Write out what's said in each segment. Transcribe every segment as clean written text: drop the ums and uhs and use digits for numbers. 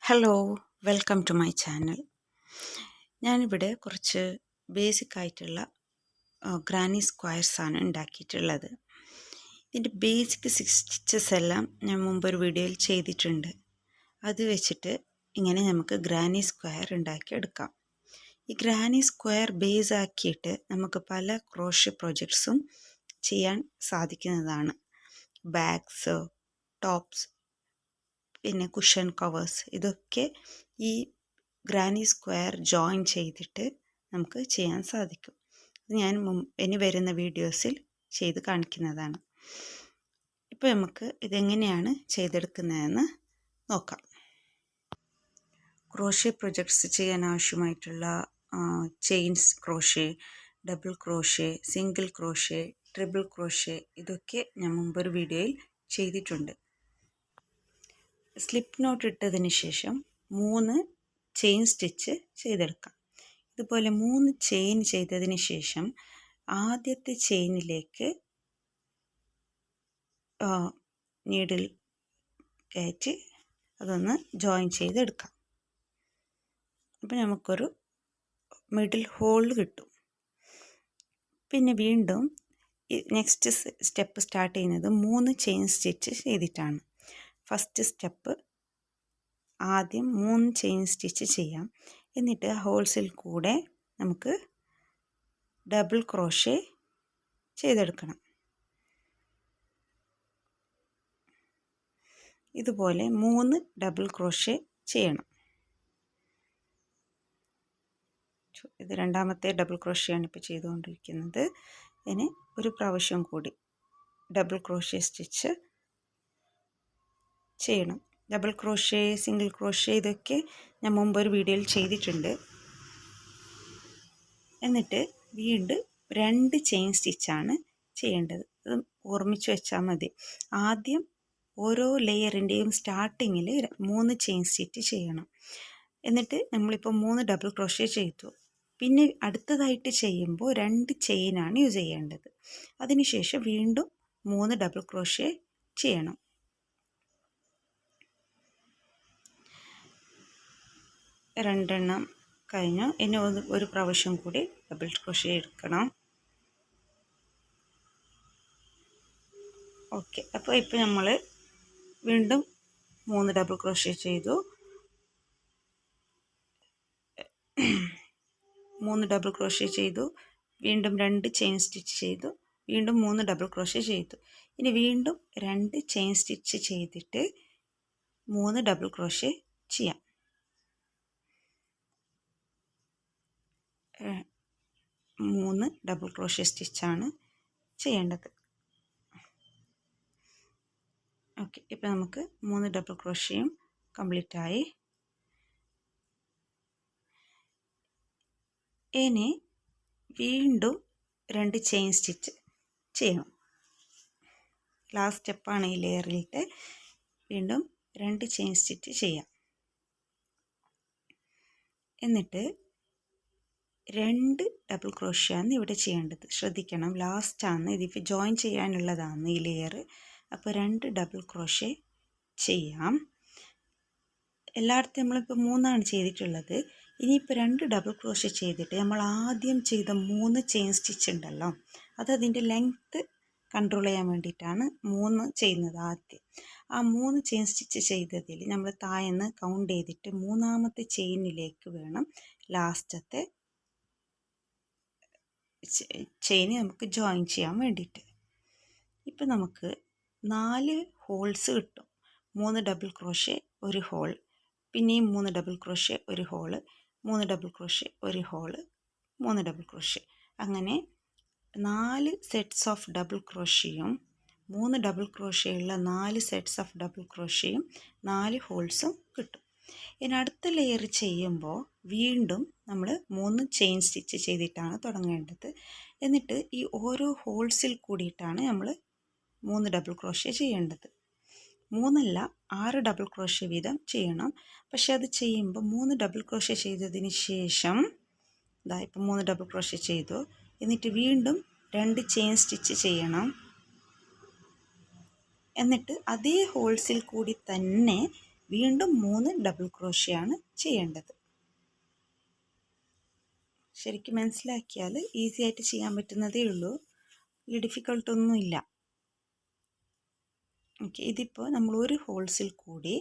Hello, welcome to my channel. ഞാനിവിടെ കുറച്ച് basic ആയിട്ടുള്ള ഗ്രാനി സ്ക്വയർസാണ് ഉണ്ടാക്കിയിട്ടുള്ളത്. ഇതിൻ്റെ ബേസിക് 6 സ്റ്റിച്ചസ് എല്ലാം ഞാൻ മുമ്പൊരു വീഡിയോയിൽ ചെയ്തിട്ടുണ്ട്. അത് വെച്ചിട്ട് ഇങ്ങനെ നമുക്ക് ഗ്രാനി സ്ക്വയർ ഉണ്ടാക്കിയെടുക്കാം. ഈ ഗ്രാനി സ്ക്വയർ ബേസ് ആക്കിയിട്ട് നമുക്ക് പല ക്രോഷ്യ പ്രൊജക്ട്സും ചെയ്യാൻ സാധിക്കുന്നതാണ്. ബാഗ്സ്, ടോപ്സ്, പിന്നെ കുഷൻ കവേഴ്സ്, ഇതൊക്കെ ഈ ഗ്രാനി സ്ക്വയർ ജോയിൻ ചെയ്തിട്ട് നമുക്ക് ചെയ്യാൻ സാധിക്കും. ഇത് ഞാൻ ഇനി വരുന്ന വീഡിയോസിൽ ചെയ്ത് കാണിക്കുന്നതാണ്. ഇപ്പോൾ നമുക്ക് ഇതെങ്ങനെയാണ് ചെയ്തെടുക്കുന്നതെന്ന് നോക്കാം. ക്രോഷ്യ പ്രൊജക്ട്സ് ചെയ്യാൻ ആവശ്യമായിട്ടുള്ള chains crochet, double crochet, single crochet, triple crochet, ഇതൊക്കെ ഞാൻ മുമ്പൊരു വീഡിയോയിൽ ചെയ്തിട്ടുണ്ട്. സ്ലിപ്പ് നോട്ട് ഇട്ടതിന് ശേഷം 3 ചെയിൻ സ്റ്റിച്ച് ചെയ്തെടുക്കാം. ഇതുപോലെ 3 ചെയിൻ ചെയ്തതിന് ശേഷം ആദ്യത്തെ ചെയിനിലേക്ക് നീഡിൽ കയറ്റി അതൊന്ന് ജോയിൻ ചെയ്തെടുക്കാം. അപ്പോൾ നമുക്കൊരു മിഡിൽ ഹോൾ കിട്ടും. പിന്നെ വീണ്ടും നെക്സ്റ്റ് സ്റ്റെപ്പ് സ്റ്റാർട്ട് ചെയ്യുന്നത് 3 ചെയിൻ സ്റ്റിച്ച് ചെയ്തിട്ടാണ്. ഫസ്റ്റ് സ്റ്റെപ്പ് ആദ്യം 3 ചെയിൻ സ്റ്റിച്ച് ചെയ്യാം. എന്നിട്ട് ഹോൾസിൽ കൂടെ നമുക്ക് ഡബിൾ ക്രോഷ്യ ചെയ്തെടുക്കണം. ഇതുപോലെ 3 ഡബിൾ ക്രോഷ്യ ചെയ്യണം. ഇത് രണ്ടാമത്തെ ഡബിൾ ക്രോഷ്യയാണ് ഇപ്പോൾ ചെയ്തുകൊണ്ടിരിക്കുന്നത്. ഇനി ഒരു പ്രാവശ്യം കൂടി ഡബിൾ ക്രോഷ്യ സ്റ്റിച്ച് ചെയ്യണം. ഡബിൾ ക്രോഷ്യ, സിംഗിൾ ക്രോഷ്യ, ഇതൊക്കെ ഞാൻ മുമ്പൊരു വീഡിയോയിൽ ചെയ്തിട്ടുണ്ട്. എന്നിട്ട് വീണ്ടും 2 ചെയിൻ സ്റ്റിച്ചാണ് ചെയ്യേണ്ടത്. അത് ഓർമ്മിച്ച് വെച്ചാൽ മതി. ആദ്യം ഓരോ ലെയറിൻ്റെയും സ്റ്റാർട്ടിങ്ങിൽ 3 ചെയിൻ സ്റ്റിച്ച് ചെയ്യണം. എന്നിട്ട് നമ്മളിപ്പോൾ 3 ഡബിൾ ക്രോഷ്യ ചെയ്തു. പിന്നെ അടുത്തതായിട്ട് ചെയ്യുമ്പോൾ 2 ചെയിനാണ് യൂസ് ചെയ്യേണ്ടത്. അതിനുശേഷം വീണ്ടും 3 ഡബിൾ ക്രോഷ്യ ചെയ്യണം. രണ്ടെണ്ണം കഴിഞ്ഞു. ഇനി ഒരു പ്രാവശ്യം കൂടി ഡബിൾ ക്രോഷ്യ എടുക്കണം. ഓക്കെ, അപ്പോൾ ഇപ്പോൾ നമ്മൾ വീണ്ടും 3 ഡബിൾ ക്രോഷ്യ ചെയ്തു. 3 ഡബിൾ ക്രോഷ്യ ചെയ്തു. വീണ്ടും 2 ചെയിൻ സ്റ്റിച്ച് ചെയ്തു. വീണ്ടും 3 ഡബിൾ ക്രോഷ്യ ചെയ്തു. ഇനി വീണ്ടും 2 ചെയിൻ സ്റ്റിച്ച് ചെയ്തിട്ട് 3 ഡബിൾ ക്രോഷ്യ ചെയ്യാം. 3 ഡബിൾ ക്രോഷ്യ സ്റ്റിച്ചാണ് ചെയ്യേണ്ടത്. ഓക്കെ, ഇപ്പോൾ നമുക്ക് 3 ഡബിൾ ക്രോഷ്യയും കംപ്ലീറ്റ് ആയി. ഇനി വീണ്ടും 2 ചെയിൻ സ്റ്റിച്ച് ചെയ്യണം. ലാസ്റ്റ് സ്റ്റെപ്പാണ് ഈ ലെയറിലത്തെ. വീണ്ടും 2 ചെയിൻ സ്റ്റിച്ച് ചെയ്യാം. എന്നിട്ട് 2 ഡബിൾ ക്രോഷ്യാണ് ഇവിടെ ചെയ്യേണ്ടത്. ശ്രദ്ധിക്കണം, ലാസ്റ്റാണ് ഇതിപ്പോൾ ജോയിൻ ചെയ്യാനുള്ളതാണ് ഈ ലെയർ. അപ്പോൾ 2 ഡബിൾ ക്രോഷ്യ ചെയ്യാം. എല്ലായിടത്തും നമ്മളിപ്പോൾ 3 ചെയ്തിട്ടുള്ളത്. ഇനിയിപ്പോൾ 2 ഡബിൾ ക്രോഷ്യ ചെയ്തിട്ട് നമ്മൾ ആദ്യം ചെയ്ത 3 ചെയിൻ സ്റ്റിച്ച് ഉണ്ടല്ലോ, അതതിൻ്റെ ലെങ്ത്ത് കൺട്രോൾ ചെയ്യാൻ വേണ്ടിയിട്ടാണ് 3 ചെയ്യുന്നത്. ആദ്യം ആ 3 ചെയിൻ സ്റ്റിച്ച് ചെയ്തതിൽ നമ്മൾ താഴെന്ന് കൗണ്ട് ചെയ്തിട്ട് 3ാമത്തെ ചെയിനിലേക്ക് വേണം ലാസ്റ്റത്തെ ചെയിന് നമുക്ക് ജോയിൻ ചെയ്യാൻ വേണ്ടിയിട്ട്. ഇപ്പം നമുക്ക് 4 ഹോൾസ് കിട്ടും. 3 ഡബിൾ ക്രോഷ്യ, ഒരു ഹോൾ, പിന്നെയും 3 ഡബിൾ ക്രോഷ്യ, ഒരു ഹോള്, 3 ഡബിൾ ക്രോഷ്യ, ഒരു ഹോള്, 3 ഡബിൾ ക്രോഷ്യ. അങ്ങനെ 4 സെറ്റ്സ് ഓഫ് ഡബിൾ ക്രോഷ്യയും 3 ഡബിൾ ക്രോഷ്യയുള്ള 4 സെറ്റ്സ് ഓഫ് ഡബിൾ ക്രോഷ്യയും 4 ഹോൾസും കിട്ടും. ഇനി അടുത്ത ലെയർ ചെയ്യുമ്പോൾ വീണ്ടും നമ്മൾ 3 ചെയിൻ സ്റ്റിച്ച് ചെയ്തിട്ടാണ് തുടങ്ങേണ്ടത്. എന്നിട്ട് ഈ ഓരോ ഹോൾസിൽ കൂടിയിട്ടാണ് നമ്മൾ 3 ഡബിൾ ക്രോഷ്യ ചെയ്യേണ്ടത്. 3 അല്ല 6 ഡബിൾ ക്രോഷ്യ വീതം ചെയ്യണം. പക്ഷെ അത് ചെയ്യുമ്പോൾ 3 ഡബിൾ ക്രോഷ്യ ചെയ്തതിന് ശേഷം ഇപ്പോൾ 3 ഡബിൾ ക്രോഷ്യ ചെയ്തു. എന്നിട്ട് വീണ്ടും 2 ചെയിൻ സ്റ്റിച്ച് ചെയ്യണം. എന്നിട്ട് അതേ ഹോൾസിൽ കൂടി തന്നെ വീണ്ടും 3 ഡബിൾ ക്രോഷയാണ് ചെയ്യേണ്ടത്. ശരിക്കും മനസ്സിലാക്കിയാൽ ഈസി ആയിട്ട് ചെയ്യാൻ പറ്റുന്നതേ ഉള്ളൂ, വലിയ ഡിഫിക്കൾട്ടൊന്നുമില്ല. ഓക്കെ, ഇതിപ്പോൾ നമ്മൾ ഒരു ഹോൾസിൽ കൂടി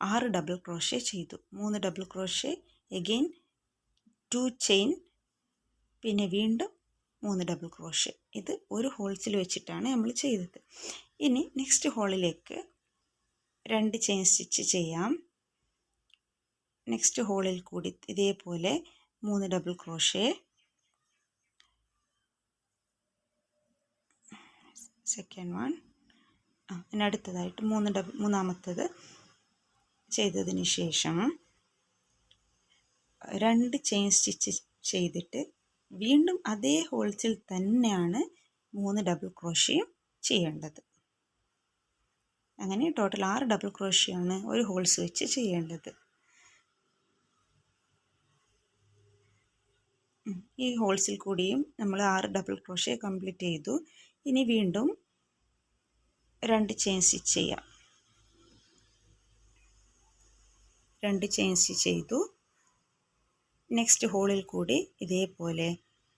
6 ഡബിൾ ക്രോഷേ ചെയ്തു. 3 ഡബിൾ ക്രോഷേ, എഗെയിൻ 2 ചെയിൻ, പിന്നെ വീണ്ടും 3 ഡബിൾ ക്രോഷേ. ഇത് ഒരു ഹോൾസിൽ വെച്ചിട്ടാണ് നമ്മൾ ചെയ്തത്. ഇനി നെക്സ്റ്റ് ഹോളിലേക്ക് 2 ചെയിൻ സ്റ്റിച്ച് ചെയ്യാം. നെക്സ്റ്റ് ഹോളിൽ കൂടി ഇതേപോലെ 3 ഡബിൾ ക്രോഷേ, സെക്കൻഡ് വൺ, ഇനി അടുത്തതായിട്ട് മൂന്നാമത്തത് ചെയ്തതിന് ശേഷം 2 ചെയിൻ സ്റ്റിച്ച് ചെയ്തിട്ട് വീണ്ടും അതേ ഹോൾസിൽ തന്നെയാണ് 3 ഡബിൾ ക്രോഷയും ചെയ്യേണ്ടത്. അങ്ങനെ ടോട്ടൽ 6 ഡബിൾ ക്രോഷയാണ് ഒരു ഹോൾസ് വെച്ച് ചെയ്യേണ്ടത്. ഈ ഹോൾസിൽ കൂടിയും നമ്മൾ 6 ഡബിൾ ക്രോഷേ കംപ്ലീറ്റ് ചെയ്തു. ഇനി വീണ്ടും 2 ചെയിൻ സ്റ്റിച്ച് ചെയ്യാം. 2 ചെയിൻ സ്റ്റിച്ച് ചെയ്തു. നെക്സ്റ്റ് ഹോളിൽ കൂടി ഇതേപോലെ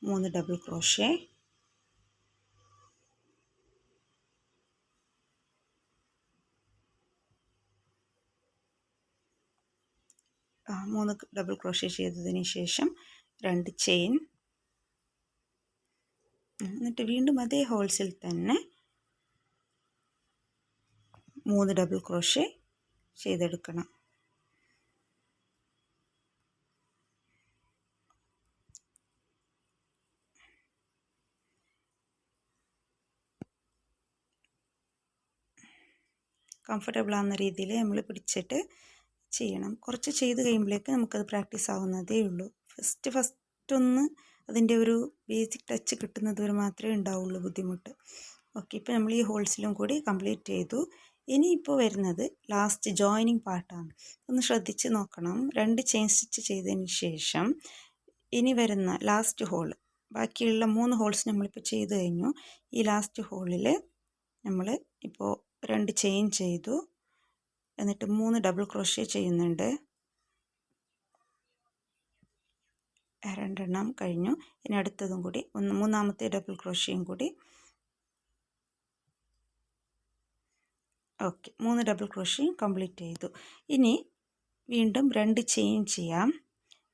3 ഡബിൾ ക്രോഷേ, മൂന്ന് ഡബിൾ ക്രോഷേ ചെയ്തതിന് ശേഷം 2 ചെയിൻ, എന്നിട്ട് വീണ്ടും അതേ ഹോൾസിൽ തന്നെ 3 ഡബിൾ ക്രോഷേ ചെയ്തെടുക്കണം. കംഫർട്ടബിൾ ആവുന്ന രീതിയിൽ നമ്മൾ പിടിച്ചിട്ട് ചെയ്യണം. കുറച്ച് ചെയ്ത് കഴിയുമ്പോഴേക്ക് നമുക്കത് പ്രാക്ടീസ് ആവുന്നതേ ഉള്ളൂ. ഫസ്റ്റ് ഒന്ന് അതിൻ്റെ ഒരു ബേസിക് ടച്ച് കിട്ടുന്നത് വരെ മാത്രമേ ഉണ്ടാവുള്ളൂ ബുദ്ധിമുട്ട്. ഓക്കെ, ഇപ്പോൾ നമ്മൾ ഈ ഹോൾസിലും കൂടി കംപ്ലീറ്റ് ചെയ്തു. ഇനിയിപ്പോൾ വരുന്നത് ലാസ്റ്റ് ജോയിനിങ് പാർട്ടാണ്. ഒന്ന് ശ്രദ്ധിച്ച് നോക്കണം. 2 ചെയിൻ സ്റ്റിച്ച് ചെയ്തതിന് ശേഷം ഇനി വരുന്ന ലാസ്റ്റ് ഹോൾ, ബാക്കിയുള്ള 3 ഹോൾസ് നമ്മളിപ്പോൾ ചെയ്ത് കഴിഞ്ഞു. ഈ ലാസ്റ്റ് ഹോളിൽ നമ്മൾ ഇപ്പോൾ 2 ചെയിൻ ചെയ്തു, എന്നിട്ട് 3 ഡബിൾ ക്രോഷേ ചെയ്യുന്നുണ്ട്. 2 എണ്ണം കഴിഞ്ഞു. ഇനി അടുത്തതും കൂടി മൂന്നാമത്തെ ഡബിൾ ക്രോഷയും കൂടി. ഓക്കെ, 3 ഡബിൾ ക്രോഷയും കംപ്ലീറ്റ് ചെയ്തു. ഇനി വീണ്ടും 2 ചെയിൻ ചെയ്യാം.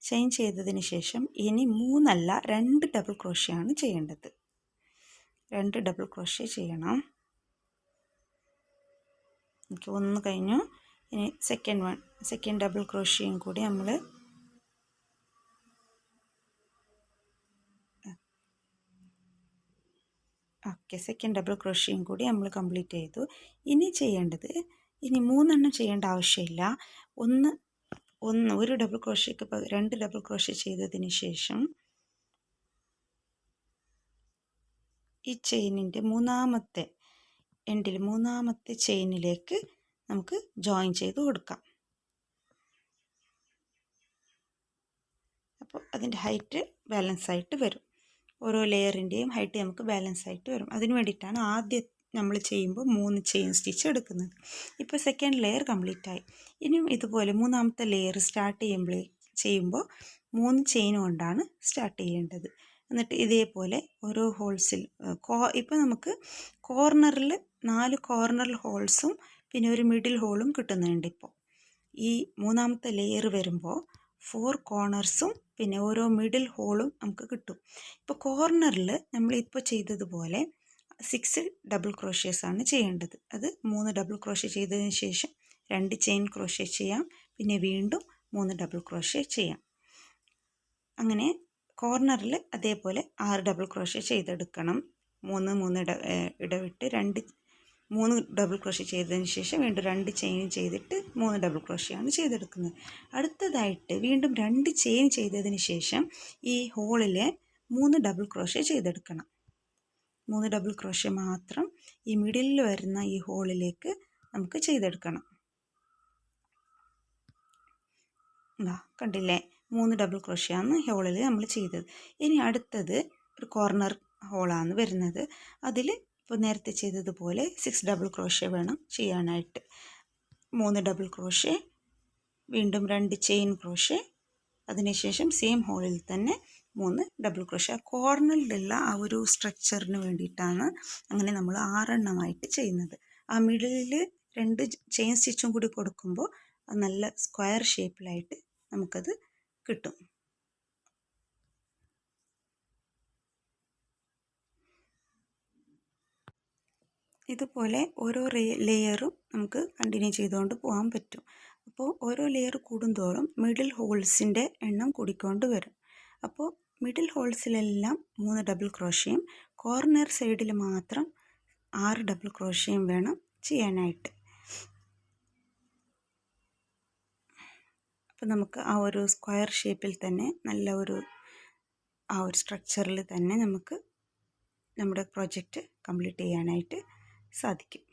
ചെയിൻ ചെയ്തതിന് ശേഷം ഇനി 3 അല്ല 2 ഡബിൾ ക്രോഷയാണ് ചെയ്യേണ്ടത്. 2 ഡബിൾ ക്രോഷേ ചെയ്യണം. എനിക്ക് 1 കഴിഞ്ഞു. ഇനി സെക്കൻഡ് ഡബിൾ ക്രോഷയും കൂടി നമ്മൾ സെക്കൻഡ് ഡബിൾ ക്രോഷയും കൂടി നമ്മൾ കംപ്ലീറ്റ് ചെയ്തു. ഇനി ചെയ്യേണ്ടത്, ഇനി 3 എണ്ണം ചെയ്യേണ്ട ആവശ്യമില്ല. ഒരു ഡബിൾ ക്രോഷയ്ക്ക് 2 ഡബിൾ ക്രോഷേ ചെയ്തതിന് ശേഷം ഈ ചെയിനിൻ്റെ മൂന്നാമത്തെ ചെയിനിലേക്ക് നമുക്ക് ജോയിൻ ചെയ്ത് കൊടുക്കാം. അപ്പോൾ അതിൻ്റെ ഹൈറ്റ് ബാലൻസ് ആയിട്ട് വരും. ഓരോ ലെയറിൻ്റെയും ഹൈറ്റ് നമുക്ക് ബാലൻസ് ആയിട്ട് വരും. അതിന് വേണ്ടിയിട്ടാണ് ആദ്യം നമ്മൾ ചെയ്യുമ്പോൾ 3 ചെയിൻ സ്റ്റിച്ച് എടുക്കുന്നത്. ഇപ്പോൾ സെക്കൻഡ് ലെയർ കംപ്ലീറ്റ് ആയി. ഇനിയും ഇതുപോലെ മൂന്നാമത്തെ ലെയർ സ്റ്റാർട്ട് ചെയ്യുമ്പോൾ 3 ചെയിൻ കൊണ്ടാണ് സ്റ്റാർട്ട് ചെയ്യേണ്ടത്. എന്നിട്ട് ഇതേപോലെ ഓരോ ഹോൾസിൽ ഇപ്പോൾ നമുക്ക് കോർണറിൽ 4 കോർണർ ഹോൾസും പിന്നെ ഒരു മിഡിൽ ഹോളും കിട്ടുന്നുണ്ട്. ഇപ്പോൾ ഈ മൂന്നാമത്തെ ലെയർ വരുമ്പോൾ 4 കോർണേഴ്സും പിന്നെ ഓരോ മിഡിൽ ഹോളും നമുക്ക് കിട്ടും. ഇപ്പോൾ കോർണറിൽ നമ്മളിപ്പോൾ ചെയ്തതുപോലെ 6 ഡബിൾ ക്രോഷേസ് ആണ് ചെയ്യേണ്ടത്. അത് 3 ഡബിൾ ക്രോഷേ ചെയ്തതിന് ശേഷം 2 ചെയിൻ ക്രോഷേ ചെയ്യാം, പിന്നെ വീണ്ടും 3 ഡബിൾ ക്രോഷേ ചെയ്യാം. അങ്ങനെ കോർണറിൽ അതേപോലെ 6 ഡബിൾ ക്രോഷേ ചെയ്തെടുക്കണം. 3 ഇടവിട്ട് 3 ഡബിൾ ക്രോഷേ ചെയ്തതിന് ശേഷം വീണ്ടും 2 ചെയിൻ ചെയ്തിട്ട് 3 ഡബിൾ ക്രോഷയാണ് ചെയ്തെടുക്കുന്നത്. അടുത്തതായിട്ട് വീണ്ടും 2 ചെയിൻ ചെയ്തതിന് ശേഷം ഈ ഹോളിൽ 3 ഡബിൾ ക്രോഷേ ചെയ്തെടുക്കണം. 3 ഡബിൾ ക്രോഷേ മാത്രം ഈ മിഡിലിൽ വരുന്ന ഈ ഹോളിലേക്ക് നമുക്ക് ചെയ്തെടുക്കണം. കണ്ടില്ലേ, 3 ഡബിൾ ക്രോഷയാണ് ഹോളിൽ നമ്മൾ ചെയ്തത്. ഇനി അടുത്തത് ഒരു കോർണർ ഹോളാണ് വരുന്നത്. അതിൽ ഇപ്പോൾ നേരത്തെ ചെയ്തതുപോലെ 6 ഡബിൾ ക്രോഷേ വേണം ചെയ്യാനായിട്ട്. 3 ഡബിൾ ക്രോഷേ വീണ്ടും 2 ചെയിൻ ക്രോഷേ, അതിനുശേഷം സെയിം ഹോളിൽ തന്നെ 3 ഡബിൾ ക്രോഷേ. ആ കോർണറിലുള്ള ആ ഒരു സ്ട്രക്ചറിന് വേണ്ടിയിട്ടാണ് അങ്ങനെ നമ്മൾ 6 എണ്ണമായിട്ട് ചെയ്യുന്നത്. ആ മിഡിലിൽ 2 ചെയിൻ സ്റ്റിച്ചും കൂടി കൊടുക്കുമ്പോൾ അത് നല്ല സ്ക്വയർ ഷേപ്പിലായിട്ട് നമുക്കത് കിട്ടും. ഇതുപോലെ ഓരോ ലെയറും നമുക്ക് കണ്ടിന്യൂ ചെയ്തുകൊണ്ട് പോകാൻ പറ്റും. അപ്പോൾ ഓരോ ലെയർ കൂടുന്തോറും മിഡിൽ ഹോൾസിൻ്റെ എണ്ണം കൂടിക്കൊണ്ട് വരും. അപ്പോൾ മിഡിൽ ഹോൾസിലെല്ലാം 3 ഡബിൾ ക്രോഷയും കോർണർ സൈഡിൽ മാത്രം 6 ഡബിൾ ക്രോഷയും വേണം ചെയ്യാനായിട്ട്. അപ്പോൾ നമുക്ക് ആ ഒരു സ്ക്വയർ ഷേപ്പിൽ തന്നെ നല്ല ഒരു ആ ഒരു സ്ട്രക്ചറിൽ തന്നെ നമുക്ക് നമ്മുടെ പ്രോജക്റ്റ് കംപ്ലീറ്റ് ചെയ്യാനായിട്ട് സാധിക്കും.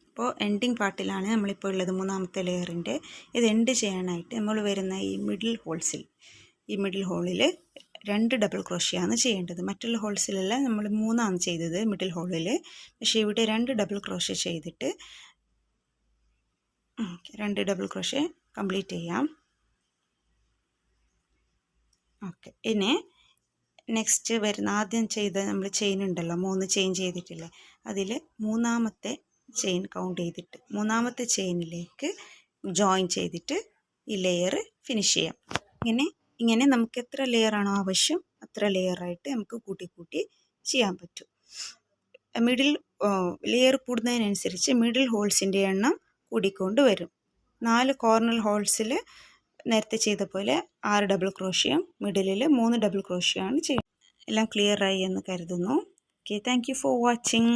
അപ്പോൾ എൻഡിങ് പാർട്ടിലാണ് നമ്മളിപ്പോൾ ഉള്ളത്, 3ാമത്തെ ലെയറിൻ്റെ. ഇത് എൻഡ് ചെയ്യാനായിട്ട് നമ്മൾ വരുന്ന ഈ മിഡിൽ ഹോളിൽ 2 ഡബിൾ ക്രോഷിയാണ് ചെയ്യേണ്ടത്. മറ്റുള്ള ഹോൾസിലെല്ലാം നമ്മൾ 3 ചെയ്തത് മിഡിൽ ഹോളിൽ. പക്ഷേ ഇവിടെ 2 ഡബിൾ ക്രോഷ ചെയ്തിട്ട് 2 ഡബിൾ ക്രോഷ കംപ്ലീറ്റ് ചെയ്യാം. ഓക്കെ, ഇനി നെക്സ്റ്റ് വരുന്ന ആദ്യം ചെയ്ത നമ്മൾ ചെയിൻ ഉണ്ടല്ലോ, 3 ചെയിൻ ചെയ്തിട്ടില്ലേ, അതിൽ 3ാമത്തെ ചെയിൻ കൗണ്ട് ചെയ്തിട്ട് 3ാമത്തെ ചെയിനിലേക്ക് ജോയിൻ ചെയ്തിട്ട് ഈ ലെയർ ഫിനിഷ് ചെയ്യാം. ഇങ്ങനെ നമുക്ക് എത്ര ലെയറാണോ ആവശ്യം അത്ര ലെയറായിട്ട് നമുക്ക് കൂട്ടി ചെയ്യാൻ പറ്റും. മിഡിൽ ലെയർ കൂടുന്നതിനനുസരിച്ച് മിഡിൽ ഹോൾസിൻ്റെ എണ്ണം കൂടിക്കൊണ്ട് വരും. 4 കോർണർ ഹോൾസിൽ നേരത്തെ ചെയ്ത പോലെ 6 ഡബിൾ ക്രോഷിയും മിഡിലിൽ 3 ഡബിൾ ക്രോഷിയാണ് ചെയ്യുന്നത്. എല്ലാം ക്ലിയറായി എന്ന് കരുതുന്നു. Okay, thank you for watching.